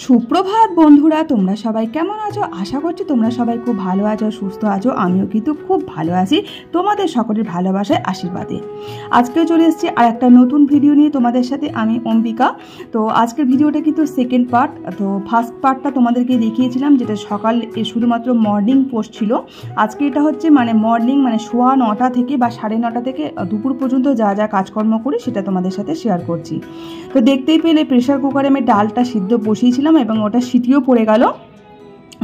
সুপ্রভাত বন্ধুরা, তোমরা সবাই কেমন আছো? আশা করছি তোমরা সবাই খুব ভালো আছো, সুস্থ আছো। আমিও কিন্তু খুব ভালো আছি তোমাদের সকলের ভালোবাসায় আশীর্বাদে। আজকেও চলে এসেছি আর একটা নতুন ভিডিও নিয়ে তোমাদের সাথে। আমি অম্বিকা। তো আজকের ভিডিওটা কিন্তু সেকেন্ড পার্ট। তো ফার্স্ট পার্টটা তোমাদেরকে দেখিয়েছিলাম, যেটা সকাল শুধুমাত্র মর্নিং পোস্ট ছিল। আজকে এটা হচ্ছে মর্নিং 9:15 থেকে বা 9:30 থেকে দুপুর পর্যন্ত যা যা কাজকর্ম করি সেটা তোমাদের সাথে শেয়ার করছি। তো দেখতেই পেলে প্রেশার কুকারে আমি ডালটা সিদ্ধ বসিয়েছিলাম এবং ওটা সিটিও পড়ে গেল,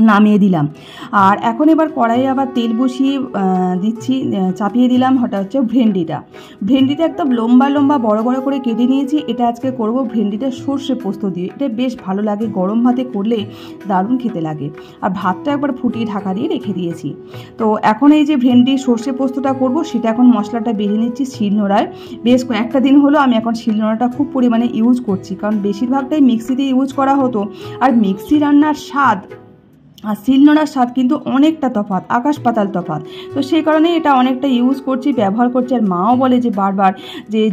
নামিয়ে দিলাম। আর এখন এবার কড়াইয়ে আবার তেল বসিয়ে দিচ্ছি, চাপিয়ে দিলাম। ওটা হচ্ছে ভেন্ডিটা একদম লম্বা লম্বা বড় বড় করে কেটে নিয়েছি। এটা আজকে করব ভেন্ডিটা সর্ষে পোস্ত দিয়ে। এটা বেশ ভালো লাগে, গরম ভাতে করলে দারুণ খেতে লাগে। আর ভাতটা একবার ফুটিয়ে ঢাকা দিয়ে রেখে দিয়েছি। তো এখন এই যে ভেন্ডি সর্ষে পোস্তটা করব, সেটা এখন মশলাটা বেরিয়ে নিচ্ছি শিলনোড়ায়। বেশ কয়েকটা দিন হলো আমি এখন শিলনোড়াটা খুব পরিমাণে ইউজ করছি, কারণ বেশিরভাগটাই মিক্সিতে ইউজ করা হতো। আর মিক্সি রান্নার স্বাদ আর শিলনোড়ার স্বাদ কিন্তু অনেকটা তফাৎ, আকাশ পাতাল তফাৎ। তো সেই কারণে এটা অনেকটা ইউজ করছি, ব্যবহার করছি। আর মাও বলে যে বারবার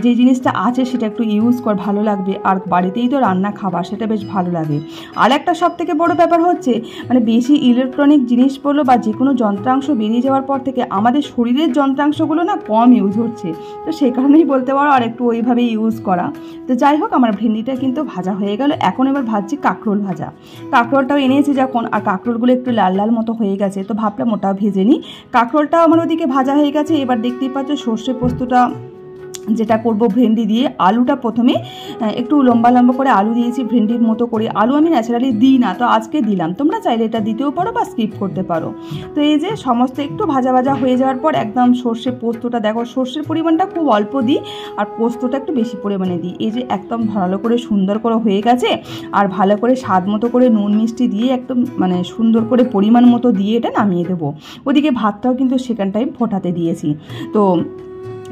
যে জিনিসটা আছে সেটা একটু ইউজ কর, ভালো লাগবে। আর বাড়িতেই তো রান্না খাবার, সেটা বেশ ভালো লাগে। আর একটা সবথেকে বড় ব্যাপার হচ্ছে বেশি ইলেকট্রনিক জিনিস বলো বা যে কোনো যন্ত্রাংশ বেরিয়ে যাওয়ার পর থেকে আমাদের শরীরের যন্ত্রাংশগুলো কম ইউজ হচ্ছে। তো সেই কারণেই বলতে পারো আর একটু ওইভাবেই ইউজ করা। তো যাই হোক, আমার ভেন্ডিটা কিন্তু ভাজা হয়ে গেল। এখন এবার ভাজছি কাঁকরোল ভাজা। কাঁকরোলটাও এনেছি যখন, আর কাঁকরোলগুলো একটু লাল লাল মতো হয়ে গেছে, তো ভাবলাম ওটাও ভেজে নিই। কাঁকরোলটাও আমার ওদিকে ভাজা হয়ে গেছে। এবার দেখতেই পাচ্ছ সর্ষে পোস্তটা যেটা করব ভেন্ডি দিয়ে। আলুটা প্রথমে একটু লম্বা লম্বা করে আলু দিয়েছি, ভেন্ডির মতো করে। আলু আমি ন্যাচারালি দিই না, তো আজকে দিলাম। তোমরা চাইলে এটা দিতেও পারো বা স্কিপ করতে পারো। তো এই যে সমস্ত একটু ভাজা ভাজা হয়ে যাওয়ার পর একদম সর্ষে পোস্তটা, দেখো সর্ষের পরিমাণটা খুব অল্প দিই আর পোস্তটা একটু বেশি পরিমাণে দিই। এই যে একদম ভালো করে সুন্দর করে হয়ে গেছে। আর ভালো করে স্বাদ মতো করে নুন মিষ্টি দিয়ে একদম সুন্দর করে পরিমাণ মতো দিয়ে এটা নামিয়ে দেবো। ওদিকে ভাতটাও কিন্তু সেকেন্ড টাইম ফোটাতে দিয়েছি। তো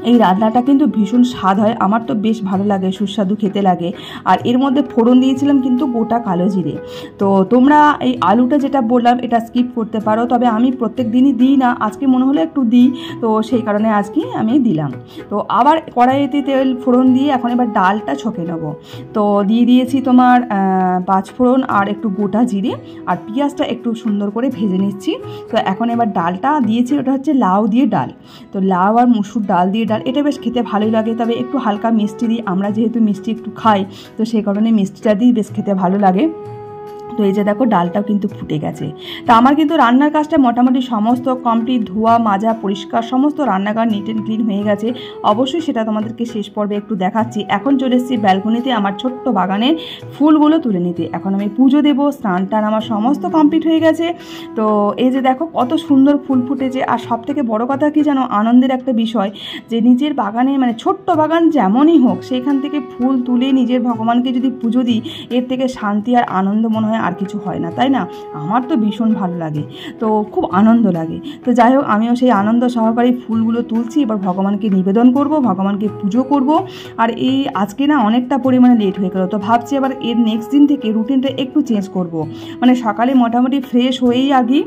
এই রান্নাটা কিন্তু ভীষণ স্বাদ হয়, আমার তো বেশ ভালো লাগে, সুস্বাদু খেতে লাগে। আর এর মধ্যে ফোড়ন দিয়েছিলাম কিন্তু গোটা কালো জিরে। তো তোমরা এই আলুটা যেটা বললাম এটা স্কিপ করতে পারো, তবে আমি প্রত্যেক দিনই দিই না, আজকে মনে হলো একটু দিই, তো সেই কারণে আজকে আমি দিলাম। তো আবার কড়াইতে তেল ফোড়ন দিয়ে এখন এবার ডালটা ছকে নেব। তো দিয়ে দিয়েছি তোমার 5 ফোড়ন আর একটু গোটা জিরে আর পেঁয়াজটা একটু সুন্দর করে ভেজে নিচ্ছি। তো এখন এবার ডালটা দিয়েছি, ওটা হচ্ছে লাউ দিয়ে ডাল। তো লাউ আর মুসুর ডাল দিয়ে ডাল, এটা বেশ খেতে ভালোই লাগে, তবে একটু হালকা মিষ্টি দিই। আমরা যেহেতু মিষ্টি একটু খাই, তো সেই কারণে মিষ্টিটা দিই, বেশ খেতে ভালো লাগে। তো এই যে দেখো ডালটাও কিন্তু ফুটে গেছে। তা আমার কিন্তু রান্নার কাজটা মোটামুটি সমস্ত কমপ্লিট, ধোয়া মাজা পরিষ্কার সমস্ত রান্নাঘর নিট অ্যান্ড ক্লিন হয়ে গেছে। অবশ্যই সেটা তোমাদেরকে শেষ পর্বে একটু দেখাচ্ছি। এখন চলে এসেছি ব্যালকনিতে আমার ছোট্ট বাগানের ফুলগুলো তুলে নিতে। এখন আমি পুজো দেবো, স্নান টান আমার সমস্ত কমপ্লিট হয়ে গেছে। তো এই যে দেখো কত সুন্দর ফুল ফুটেছে। আর সব থেকে বড়ো কথা কি জানো, আনন্দের একটা বিষয় যে নিজের বাগানে ছোট্ট বাগান যেমনই হোক, সেখান থেকে ফুল তুলে নিজের ভগবানকে যদি পুজো দিই, এর থেকে শান্তি আর আনন্দ মনে হয় আর কিছু হয় না, তাই না? আমার তো ভীষণ ভালো লাগে, তো খুব আনন্দ লাগে। তো যাই হোক, আমিও সেই আনন্দ সহকারে ফুলগুলো তুলছি। এবার ভগবানকে নিবেদন করব, ভগবানকে পুজো করব। আর এই আজকে অনেকটা পরিমাণে লেট হয়ে গেল, তো ভাবছি এবার এর নেক্সট দিন থেকে রুটিনটা একটু চেঞ্জ করব। সকালে মোটামুটি ফ্রেশ হয়েই আগে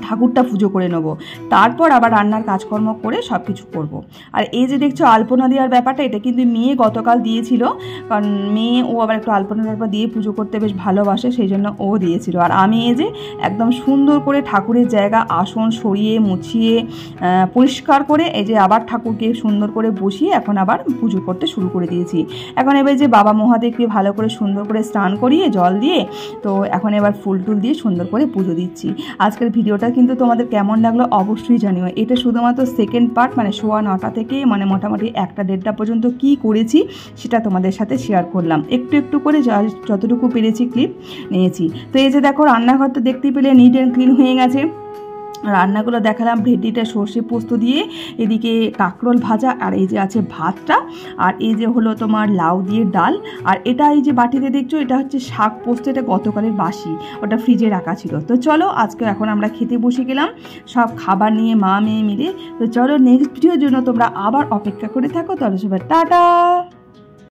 ঠাকুরটা পুজো করে নেবো, তারপর আবার রান্নার কাজকর্ম করে সব কিছু করবো। আর এই যে দেখছো আলপনা দেওয়ার ব্যাপারটা, এটা কিন্তু মেয়ে গতকাল দিয়েছিল, কারণ মেয়ে ও আবার একটু আলপনা দিয়ে পুজো করতে বেশ ভালোবাসে, সেই জন্য ও দিয়েছিল। আর আমি এই যে একদম সুন্দর করে ঠাকুরের জায়গা আসন সরিয়ে মুছিয়ে পরিষ্কার করে এই যে আবার ঠাকুরকে সুন্দর করে বসিয়ে এখন আবার পুজো করতে শুরু করে দিয়েছি। এখন এবার যে বাবা মহাদেবকে ভালো করে সুন্দর করে স্নান করিয়ে জল দিয়ে, তো এখন এবার ফুল টুল দিয়ে সুন্দর করে পুজো দিচ্ছি। আজকের ভিডিওটা কিন্তু তোমাদের কেমন লাগলো অবশ্যই জানিও। এটা শুধুমাত্র সেকেন্ড পার্ট, 9:15 থেকে মোটামুটি 1টা-1:30টা পর্যন্ত কি করেছি সেটা তোমাদের সাথে শেয়ার করলাম। একটু একটু করে যতটুকু পেরেছি ক্লিপ নিয়েছি। তো এই যে দেখো রান্নাঘর তো দেখতেই পেলে নিট অ্যান্ড ক্লিন হয়ে গেছে। রান্নাগুলো দেখালাম, ভেন্ডিটা সর্ষে পোস্ত দিয়ে, এদিকে কাঁকরোল ভাজা, আর এই যে আছে ভাতটা, আর এই যে হলো তোমার লাউ দিয়ে ডাল। আর এটা এই যে বাটিতে দেখছো, এটা হচ্ছে শাক পোস্ত, এটা গতকালের বাসি, ওটা ফ্রিজে রাখা ছিল। তো চলো আজকে এখন আমরা খেতে বসে গেলাম সব খাবার নিয়ে, মা মেয়ে মিলে। তো চলো নেক্সট ভিডিওর জন্য তোমরা আবার অপেক্ষা করে থাকো। তাহলে সবাই টাটা।